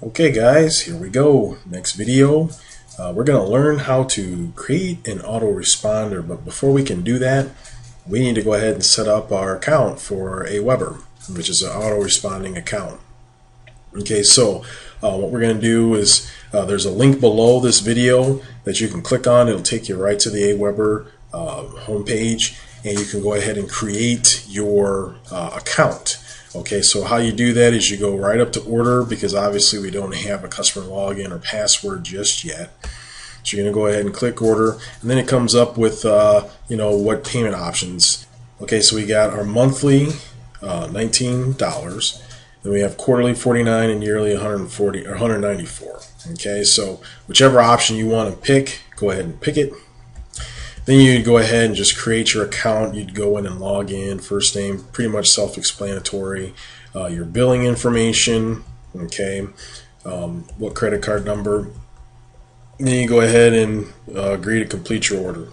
Okay guys, here we go. Next video. We're going to learn how to create an autoresponder, but before we can do that, we need to go ahead and set up our account for Aweber, which is an auto-responding account. Okay, so what we're going to do is there's a link below this video that you can click on. It'll take you right to the Aweber homepage, and you can go ahead and create your account. Okay, so how you do that is you go right up to order, because obviously we don't have a customer login or password just yet. So you're going to go ahead and click order, and then it comes up with what payment options. Okay, so we got our monthly $19, then we have quarterly $49, and yearly $140 or $194. Okay, so whichever option you want to pick, go ahead and pick it. Then you'd go ahead and just create your account. You'd go in and log in. First name, pretty much self-explanatory. Your billing information, okay, what credit card number. Then you go ahead and agree to complete your order.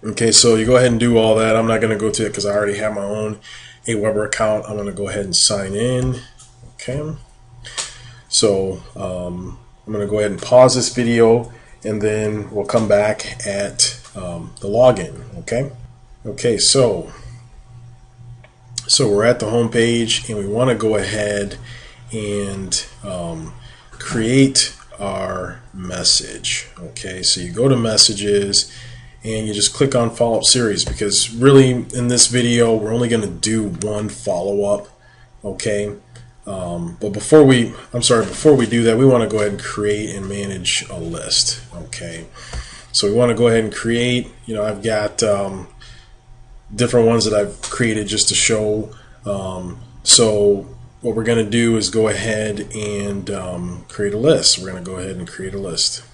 Okay, so you go ahead and do all that. I'm not going to go to it because I already have my own Aweber account. I'm going to go ahead and sign in. Okay, so I'm going to go ahead and pause this video, and then we'll come back at the login. Okay, so we're at the home page, and we want to go ahead and create our message. Okay, so you go to messages and you just click on follow-up series, because really in this video we're only going to do one follow-up. Okay, but before we do that, we want to go ahead and create and manage a list. Okay, so we want to go ahead and create, I've got different ones that I've created just to show. So what we're going to do is go ahead and create a list. We're going to go ahead and create a list.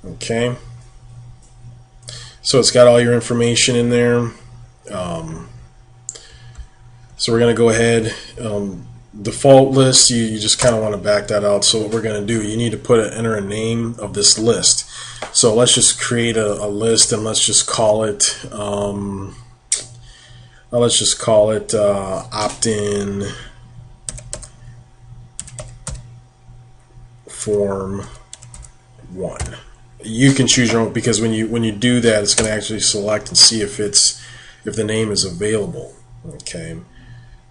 Okay, so it's got all your information in there. So we're going to go ahead, default list, you just kind of want to back that out. So what we're going to do, you need to enter a name of this list. So let's just create a list, and let's just call it opt-in form 1. You can choose your own, because when you do that, it's going to actually select and see if the name is available. Okay,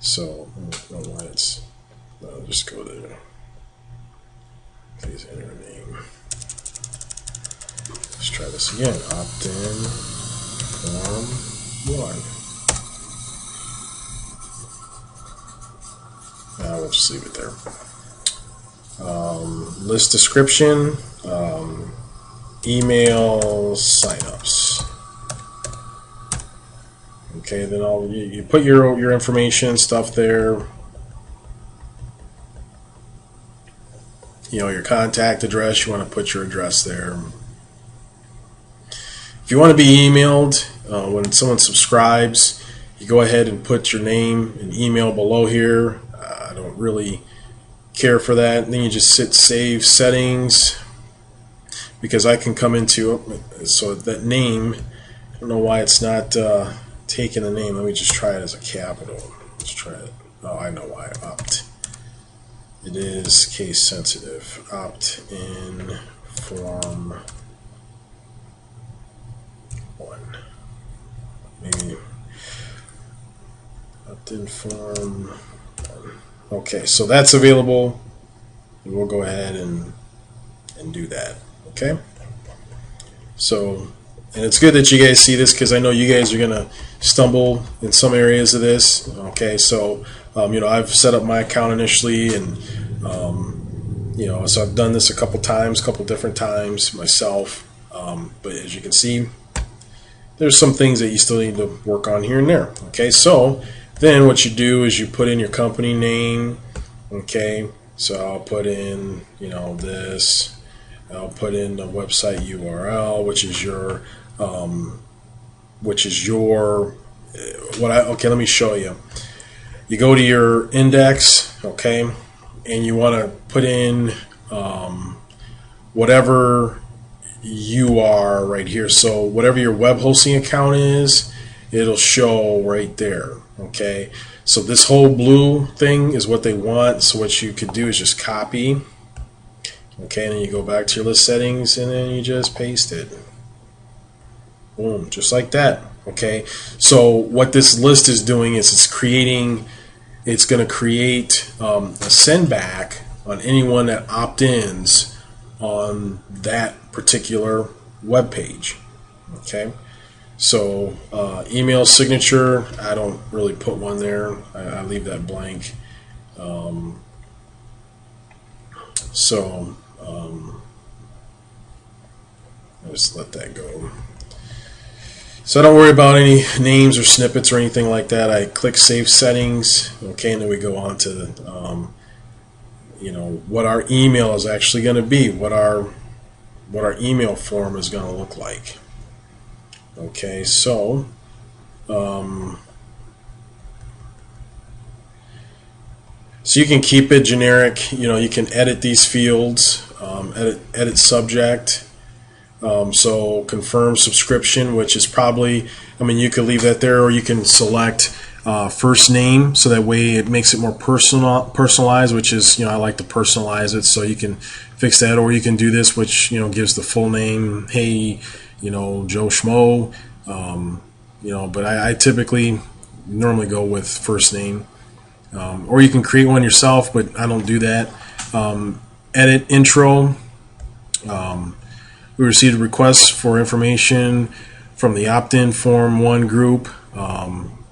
so I'll just go there. Please enter a name. Let's try this again. Opt-in form 1. We'll just leave it there. List description. Email signups. Okay, then you put your information stuff there. Your contact address, you want to put your address there. If you want to be emailed when someone subscribes, you go ahead and put your name and email below here. I don't really care for that. And then you just hit save settings, because I can come into so that name. I don't know why it's not taking the name. Let me just try it as a capital. Let's try it. Oh, I know why. It is case sensitive. Opt-in form 1. Maybe opt-in form 1. Okay, so that's available. We'll go ahead and do that. Okay, so, and it's good that you guys see this, because I know you guys are gonna stumble in some areas of this. Okay, so I've set up my account initially, and so I've done this a couple different times myself, but as you can see, there's some things that you still need to work on here and there. Okay, so then what you do is you put in your company name. Okay, so I'll put in this. I'll put in the website URL, which is your okay, let me show you. You go to your index, okay, and you want to put in whatever you are right here. So whatever your web hosting account is, it'll show right there. Okay, so this whole blue thing is what they want. So what you could do is just copy. Okay, and then you go back to your list settings and then you just paste it. Boom, just like that. Okay, so what this list is doing is it's going to create a send back on anyone that opt-ins on that particular web page. Okay, so email signature, I don't really put one there. I leave that blank. I just let that go. So I don't worry about any names or snippets or anything like that. I click Save Settings. Okay, and then we go on to what our email is actually going to be, what our email form is going to look like. Okay, so you can keep it generic. You can edit these fields, edit subject. So confirm subscription, which is probably, you could leave that there, or you can select first name, so that way it makes it more personalized, which is, I like to personalize it, so you can fix that, or you can do this, which, gives the full name, hey, Joe Schmo, but I typically normally go with first name, or you can create one yourself, but I don't do that. Edit intro. We received requests for information from the opt-in form 1 group.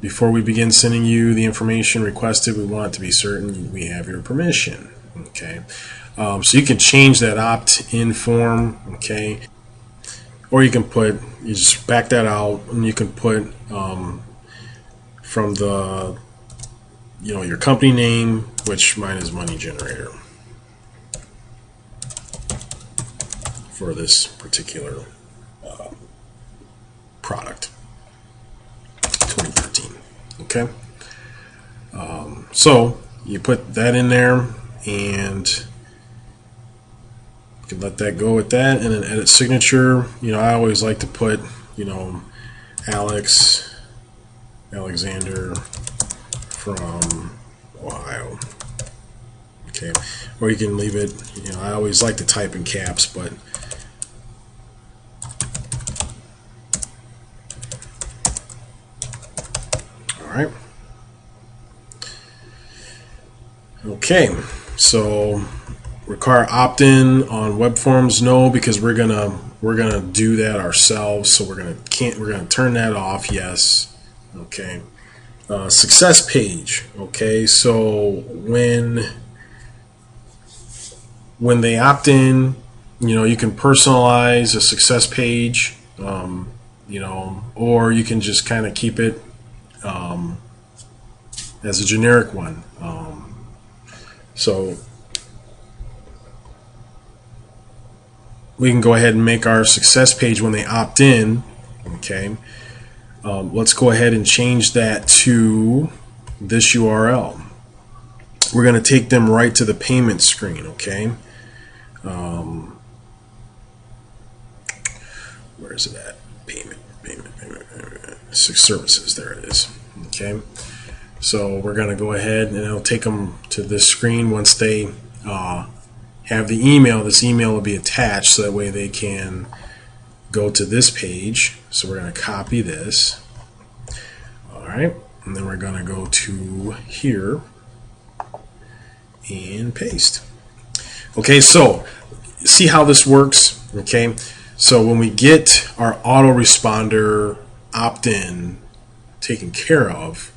Before we begin sending you the information requested, we want to be certain we have your permission. Okay, so you can change that opt-in form. Okay, or you just back that out, and you can put from the your company name, which mine is Money Generator, for this particular product, 2013. Okay, so you put that in there, and you can let that go with that, and then edit signature. I always like to put Alexander from Ohio. Okay, or you can leave it. I always like to type in caps, but Alright. Okay, so require opt-in on web forms? No, because we're gonna do that ourselves. So we're gonna turn that off. Yes. Okay. Success page. Okay, so when they opt in, you can personalize a success page, or you can just kind of keep it as a generic one. So we can go ahead and make our success page when they opt in. Okay, let's go ahead and change that to this URL. We're going to take them right to the payment screen. Okay, where is it at? Payment, services. There it is. Okay, so we're going to go ahead and it'll take them to this screen. Once they have the email, this email will be attached, so that way they can go to this page. So we're going to copy this. Alright, and then we're going to go to here and paste. Okay, so see how this works? Okay, so when we get our autoresponder opt-in taken care of,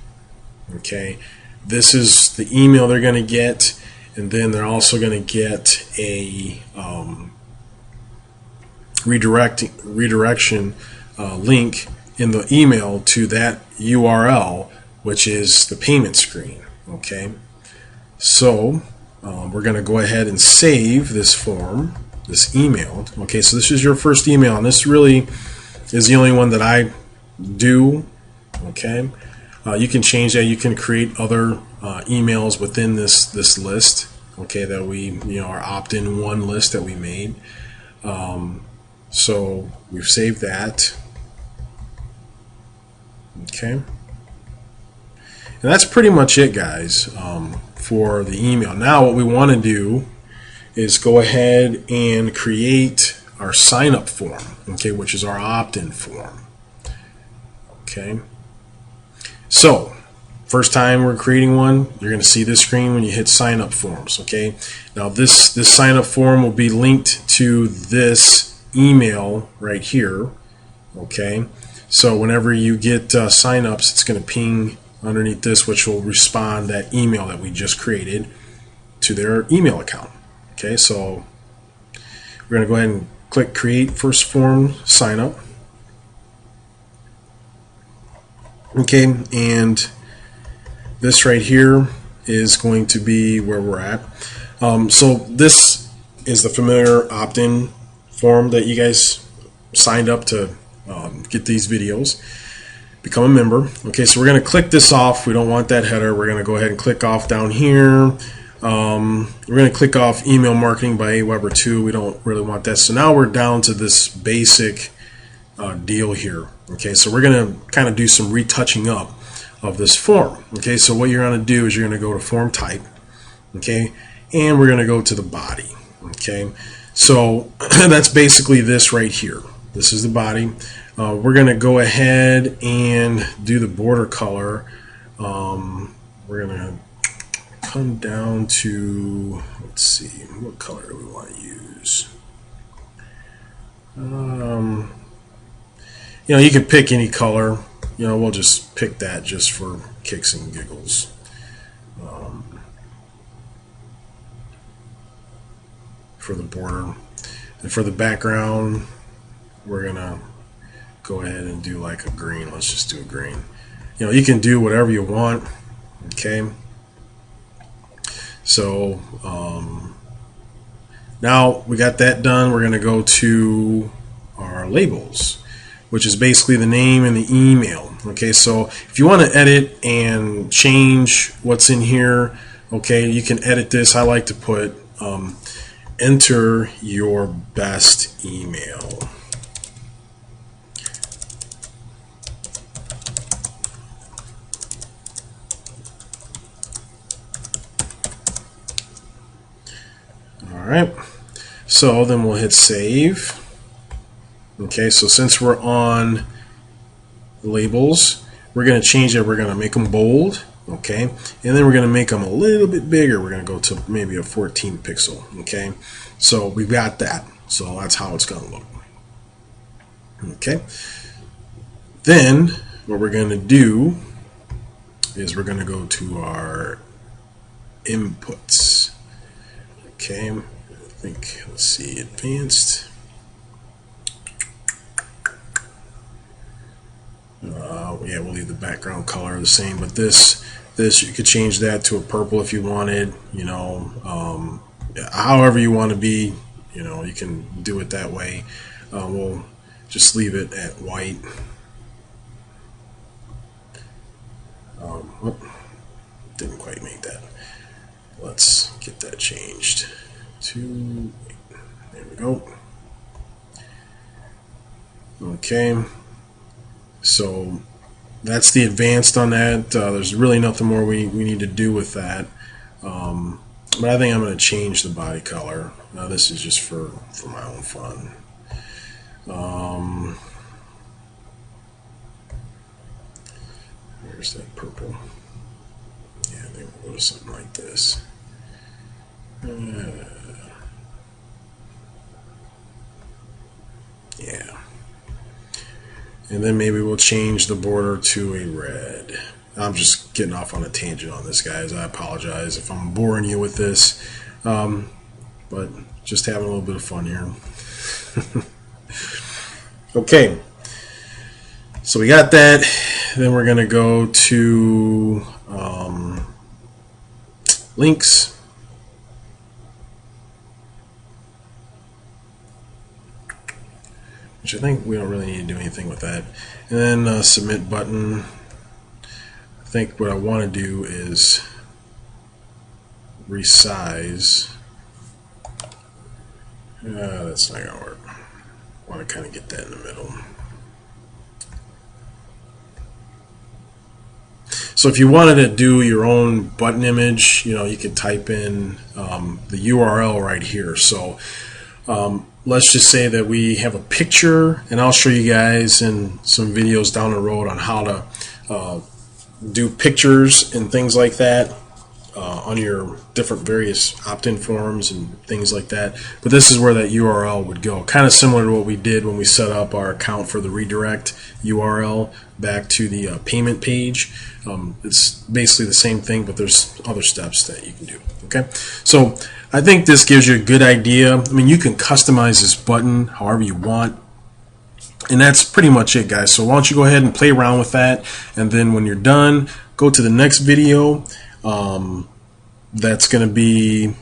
okay, this is the email they're going to get, and then they're also going to get a redirection link in the email to that URL, which is the payment screen. Okay, so we're going to go ahead and save this form, this email. Okay, so this is your first email, and this really is the only one that I do. Okay, you can change that. You can create other emails within this list. Okay, that we, our opt-in one list that we made. So we've saved that. Okay, and that's pretty much it, guys, for the email. Now what we want to do is go ahead and create our sign up form, okay, which is our opt-in form. Okay, so first time we're creating one, you're going to see this screen when you hit sign up forms. Okay, now this sign up form will be linked to this email right here. Okay, so whenever you get sign-ups, it's going to ping underneath this, which will respond that email that we just created to their email account. Okay, so we're going to go ahead and click Create First Form Sign Up. Okay, and this right here is going to be where we're at. So this is the familiar opt-in form that you guys signed up to get these videos. Become a member. Okay, so we're going to click this off. We don't want that header. We're going to go ahead and click off down here. We're going to click off email marketing by Aweber 2. We don't really want that. So now we're down to this basic deal here. Okay, so we're going to kind of do some retouching up of this form. Okay, so what you're going to do is you're going to go to form type. Okay, and we're going to go to the body. Okay, so that's basically this right here. This is the body. We're going to go ahead and do the border color. We're going to come down to, let's see, what color do we want to use? You know, you can pick any color. You know, we'll just pick that just for kicks and giggles. For the border. And for the background, we're going to go ahead and do like a green. Let's just do a green. You know, you can do whatever you want. Okay. So now we got that done. We're going to go to our labels, which is basically the name and the email. Okay, so if you want to edit and change what's in here, okay, you can edit this. I like to put enter your best email. Alright, so then we'll hit save. Okay, so since we're on labels, we're going to change it. We're going to make them bold. Okay, and then we're going to make them a little bit bigger. We're going to go to maybe a 14 pixel. Okay, so we've got that. So that's how it's going to look. Okay, then what we're going to do is we're going to go to our inputs. Okay, I think, let's see, advanced. Yeah, we'll leave the background color the same, but this you could change that to a purple if you wanted. You know, however you want to be. You know, you can do it that way. We'll just leave it at white. Didn't quite make that. Let's get that changed to, there we go. Okay, so that's the advanced on that. There's really nothing more we need to do with that. But I think I'm going to change the body color. Now this is just for my own fun. Where's that purple? Yeah, I think we'll go to something like this. Yeah. And then maybe we'll change the border to a red. I'm just getting off on a tangent on this, guys. I apologize if I'm boring you with this. But just having a little bit of fun here. Okay. So we got that. Then we're going to go to links. Which I think we don't really need to do anything with that. And then submit button. I think what I want to do is resize. That's not going to work. I want to kind of get that in the middle. So if you wanted to do your own button image, you could type in the URL right here. So let's just say that we have a picture, and I'll show you guys in some videos down the road on how to do pictures and things like that on your different various opt-in forms and things like that. But this is where that URL would go, kind of similar to what we did when we set up our account for the redirect URL back to the payment page. It's basically the same thing, but there's other steps that you can do. Okay, so I think this gives you a good idea. I mean, you can customize this button however you want. And that's pretty much it, guys. So why don't you go ahead and play around with that, and then when you're done, go to the next video. That's going to be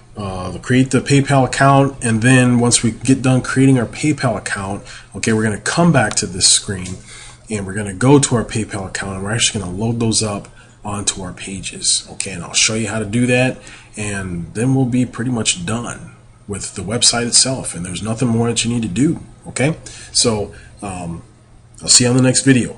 create the PayPal account, and then once we get done creating our PayPal account, okay, we're going to come back to this screen, and we're going to go to our PayPal account, and we're actually going to load those up onto our pages. Okay, and I'll show you how to do that, and then we'll be pretty much done with the website itself, and there's nothing more that you need to do. Okay, so I'll see you on the next video.